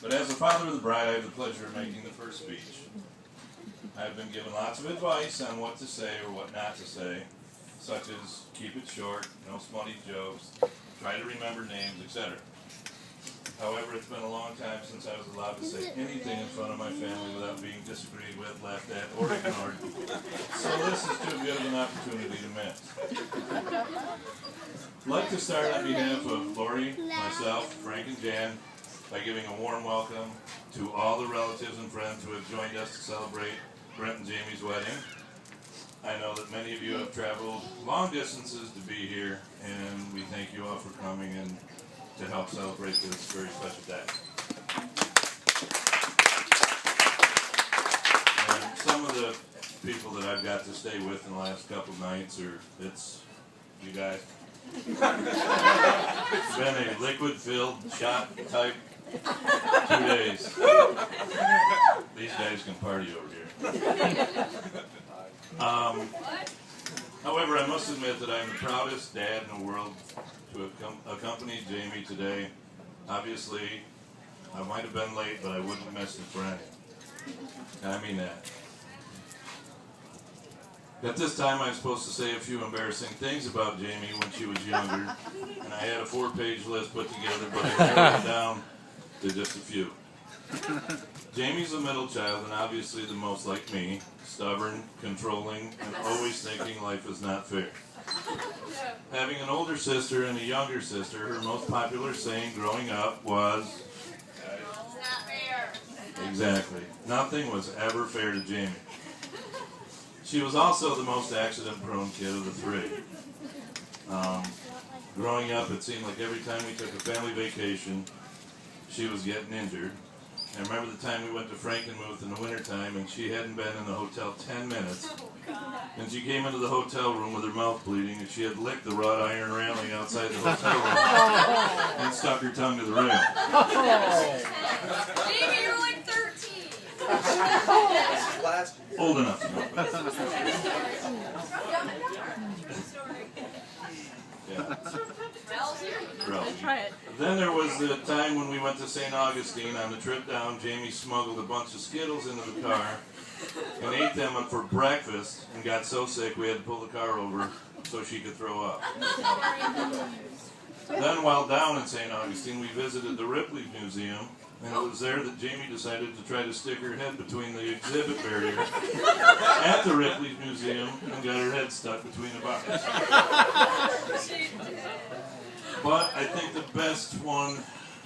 But as a father of the bride, I have the pleasure of making the first speech. I've been given lots of advice on what to say or what not to say, such as keep it short, no smutty jokes, try to remember names, etc. However, it's been a long time since I was allowed to say anything in front of my family without being disagreed with, laughed at, or ignored. So this is too good of an opportunity to miss. I'd like to start on behalf of Lori, myself, Frank, and Jan by giving a warm welcome to all the relatives and friends who have joined us to celebrate Brent and Jamie's wedding. I know that many of you have traveled long distances to be here, and we thank you all for coming and to help celebrate this very special day. And some of the people that I've got to stay with in the last couple nights it's you guys. It's been a liquid-filled shot type 2 days. These guys can party over here. However, I must admit that I'm the proudest dad in the world to have accompanied Jamie today. Obviously, I might have been late, but I wouldn't have missed it for anything. And I mean that. At this time, I'm supposed to say a few embarrassing things about Jamie when she was younger, and I had a 4-page list put together, but I narrowed it down to just a few. Jamie's a middle child and obviously the most like me, stubborn, controlling, and always thinking life is not fair. Having an older sister and a younger sister, her most popular saying growing up was, "It's not fair." Exactly. Nothing was ever fair to Jamie. She was also the most accident-prone kid of the three. Growing up, it seemed like every time we took a family vacation, she was getting injured. I remember the time we went to Frankenmuth in the wintertime and she hadn't been in the hotel 10 minutes. And she came into the hotel room with her mouth bleeding and she had licked the wrought iron railing outside the hotel room and stuck her tongue to the rail. Jamie, you're like 13. Old enough to know. Yeah. Then there was the time when we went to St. Augustine. On the trip down, Jamie smuggled a bunch of Skittles into the car and ate them for breakfast and got so sick we had to pull the car over so she could throw up. Then while down in St. Augustine, we visited the Ripley Museum, and it was there that Jamie decided to try to stick her head between the exhibit barrier at the Ripley Museum and got her head stuck between the bars. But I think the best one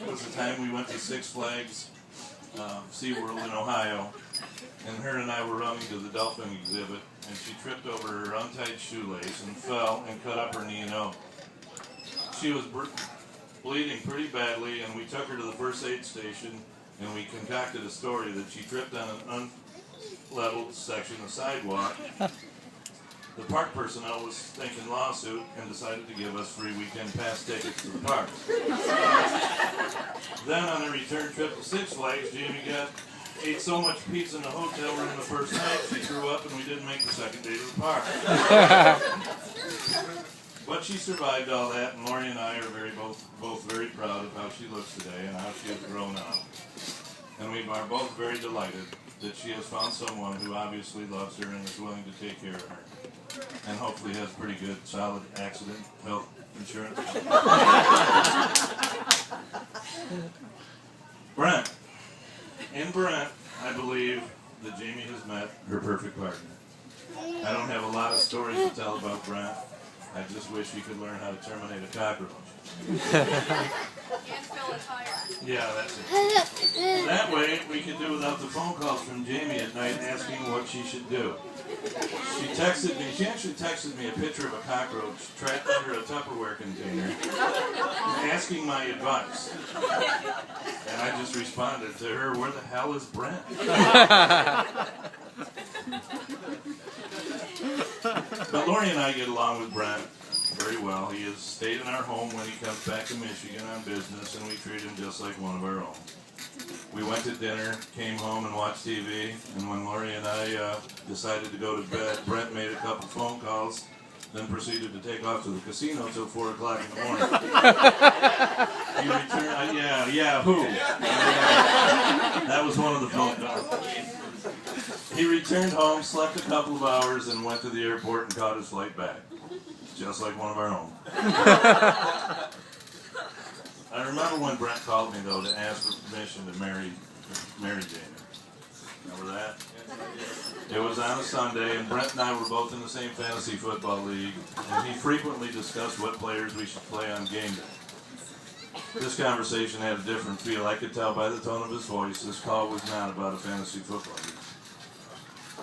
was the time we went to Six Flags, SeaWorld in Ohio, and her and I were running to the dolphin exhibit, and she tripped over her untied shoelace and fell and cut up her knee and elbow. She was bleeding pretty badly, and we took her to the first aid station, and we concocted a story that she tripped on an unleveled section of sidewalk. The park personnel was thinking lawsuit and decided to give us free weekend pass tickets to the park. Then on a return trip to Six Flags, Jamie ate so much pizza in the hotel room the first night she threw up and we didn't make the second day to the park. But she survived all that, and Lori and I are both very proud of how she looks today and how she has grown up. And we are both very delighted that she has found someone who obviously loves her and is willing to take care of her. And hopefully has pretty good, solid accident health insurance. Brent. In Brent, I believe that Jamie has met her perfect partner. I don't have a lot of stories to tell about Brent. I just wish he could learn how to terminate a cockroach. And fill a tire. Yeah, that's it. That way, we could do without the phone calls from Jamie at night asking what she should do. She actually texted me a picture of a cockroach trapped under a Tupperware container asking my advice. And I just responded to her, "Where the hell is Brent?" But Lori and I get along with Brent very well. He has stayed in our home when he comes back to Michigan on business, and we treat him just like one of our own. We went to dinner, came home and watched TV, and when Lori and I decided to go to bed, Brent made a couple phone calls, then proceeded to take off to the casino till 4 o'clock in the morning. He returned, yeah, who? That was one of the phone calls. He returned home, slept a couple of hours, and went to the airport and caught his flight back. Just like one of our own. I remember when Brent called me, though, to ask for permission to marry Jamie. Remember that? It was on a Sunday, and Brent and I were both in the same fantasy football league, and he frequently discussed what players we should play on game day. This conversation had a different feel. I could tell by the tone of his voice this call was not about a fantasy football league.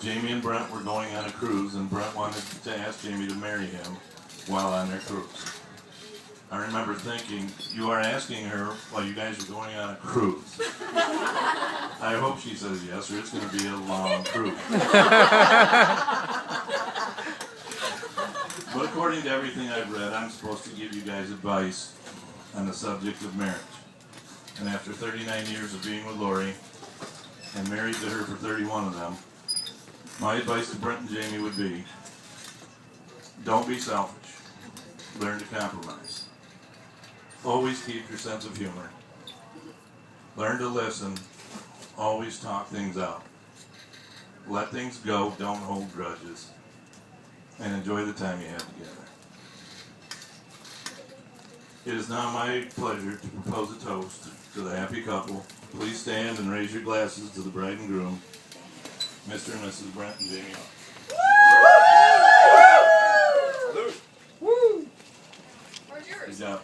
Jamie and Brent were going on a cruise, and Brent wanted to ask Jamie to marry him while on their cruise. I remember thinking, you are asking her while you guys are going on a cruise. I hope she says yes, or it's going to be a long cruise. But according to everything I've read, I'm supposed to give you guys advice on the subject of marriage. And after 39 years of being with Lori, and married to her for 31 of them, my advice to Brent and Jamie would be, don't be selfish. Learn to compromise. Always keep your sense of humor. Learn to listen. Always talk things out. Let things go. Don't hold grudges. And enjoy the time you have together. It is now my pleasure to propose a toast to the happy couple. Please stand and raise your glasses to the bride and groom, Mr. and Mrs. Brent and Jamie. Where's yours? Good job.